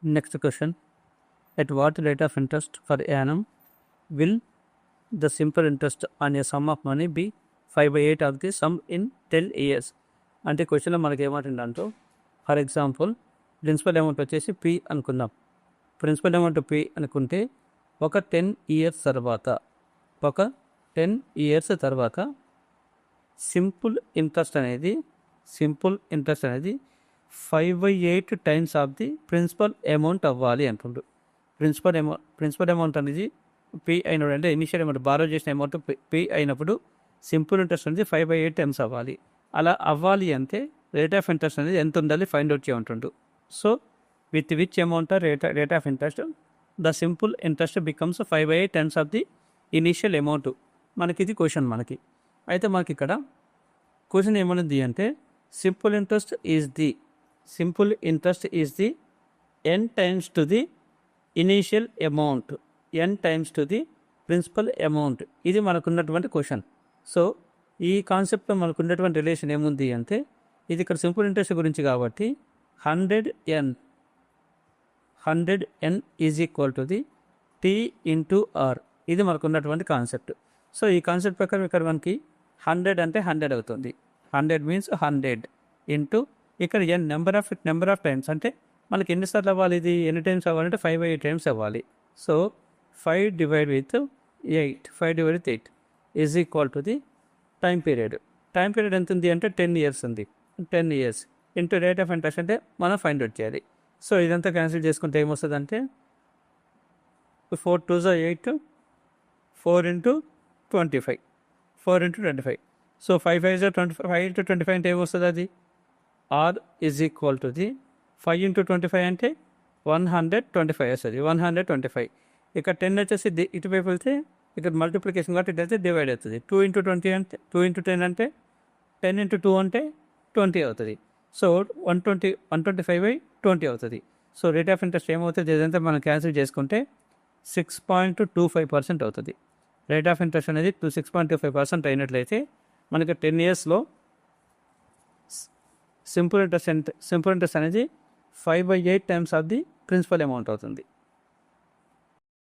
Next question. At what rate of interest per annum will the simple interest on a sum of money be 5/8 of the sum in 10 years? అంటే క్వశ్చన్లో మనకి ఏమంటుందంటో, for example principal amount వచ్చేసి P అనుకుందాం. Principal amount P అనుకుంటే ఒక 10 years తర్వాత simple interest అనేది 5/8 times of the principal amount అవ్వాలి అంటుండ్రు. ప్రిన్సిపల్ అమౌంట్ అనేది పే అయినప్పుడు, అంటే ఇనిషియల్ అమౌంట్ బారో చేసిన అమౌంట్ పే అయినప్పుడు సింపుల్ ఇంట్రెస్ట్ అనేది 5/8 టైమ్స్ అవ్వాలి. అలా అవ్వాలి అంటే రేట్ ఆఫ్ ఇంట్రెస్ట్ అనేది ఎంత ఉండాలి ఫైండ్ అవుట్ చేయమంటుండు. So with which amount rate of interest the simple interest becomes 5/8 times of the initial amount. మనకి ఇది క్వశ్చన్. అయితే మనకి ఇక్కడ క్వశ్చన్ ఏమన్నది అంటే simple interest is the n times to the initial amount, n times to the principal amount. ఇది మనకున్నటువంటి question. So ఈ కాన్సెప్ట్లో మనకున్నటువంటి రిలేషన్ ఏముంది అంటే, ఇది ఇక్కడ సింపుల్ ఇంట్రెస్ట్ గురించి కాబట్టి 100n is equal to the t into r. ఇది మనకున్నటువంటి కాన్సెప్ట్. సో ఈ కాన్సెప్ట్ ప్రకారం ఇక్కడ మనకి 100 అంటే 100 అవుతుంది. 100 మీన్స్ 100 ఇంటూ ఇక్కడ n నెంబర్ ఆఫ్ టైమ్స్, అంటే మనకి ఎన్నిసార్లు అవ్వాలి, ఇది ఎన్ని టైమ్స్ అవ్వాలంటే 5/8 టైమ్స్ అవ్వాలి. So 5 divide with 8 is equal to the time period ఎంత ఉంది అంటే 10 ఇయర్స్ ఉంది. 10 years into rate of interest అంటే మనం ఫైండ్ అవుట్ చేయాలి. సో ఇదంతా క్యాన్సిల్ చేసుకుంటే ఏమొస్తుంది అంటే 4 2 8, 4 into 25. సో 5 5 25 into 25 అంటే ఏమొస్తుంది, అది r is equal to the 5 into 25 అంటే 125 వస్తుంది. 125 ఇక్కడ 10 వచ్చేసి ఇటువైపు వెళ్తే ఇక్కడ మల్టిప్లికేషన్ కాబట్టి ఇటు అయితే డివైడ్ అవుతుంది. 2 into 20 అంటే 2 into 10 అంటే 10 into 2 అంటే 20 అవుతుంది. సో 125/20 అవుతుంది. సో రేట్ ఆఫ్ ఇంట్రెస్ట్ ఏమవుతుంది, ఇదంతా మనం క్యాన్సిల్ చేసుకుంటే 6.25% అవుతుంది. రేట్ ఆఫ్ ఇంట్రెస్ట్ అనేది 6.25% అయినట్లయితే మనకి 10 ఇయర్స్లో సింపుల్ ఇంట్రెస్ట్ అనేది 5/8 times of the principal amount అవుతుంది.